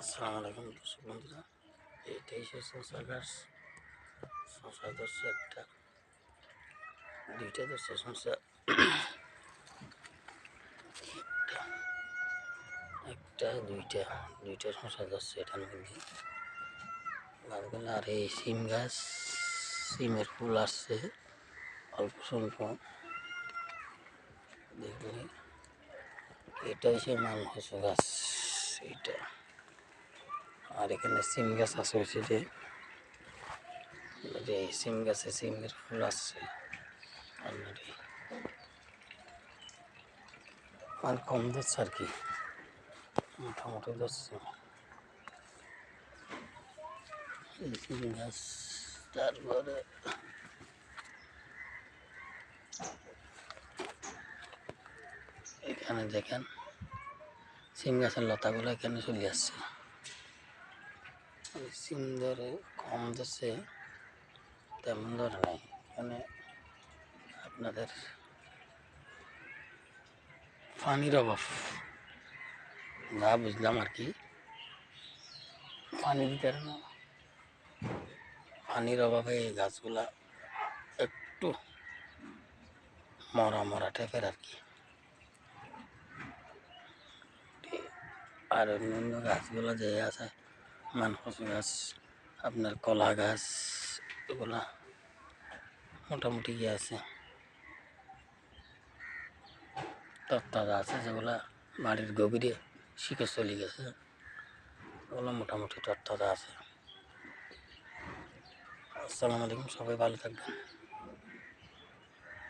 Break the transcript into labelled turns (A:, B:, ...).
A: আসসালামু আলাইকুম দর্শক বন্ধুরা, এই 23শে শসা গাছ। শসা ধরছে একটা, দুইটা ধরছে শসা, একটা দুইটা শসা ধরছে এটার মধ্যে গাছগুলো। আর এই সিম গাছ, সিমের ফুল আসছে অল্প স্বল্প দেখলে। এটা হচ্ছে মালহোসা গাছ এইটা। আর এখানে সিম গাছ আছে হচ্ছে যে সিম গাছে সিমের ফুল আসছে অলরেডি, আর কম ধরছে আর কি, মোটামুটি ধরছে এই সিম গাছ। তারপরে এখানে দেখেন সিম গাছের লতাগুলো এখানে চলে আসছে। সিম ধরে কম ধরছে, তেমন ধরে নাই। এখানে আপনাদের পানির অভাব, যা বুঝলাম আর কি। পানি দিতে না, পানির অভাবে এই গাছগুলা একটু মরা মরা টাইপের আর কি। আর অন্যান্য গাছগুলো যে আছে, মানকচু গাছ, আপনার কলা গাছ, এগুলা মোটামুটি ইয়ে আছে, তত্তাজা আছে, যেগুলা বাড়ির গভীরে শিখে চলে গেছে, ওগুলো মোটামুটি তত্তাজা আছে। আসসালামু আলাইকুম, সবাই ভালো থাকবেন।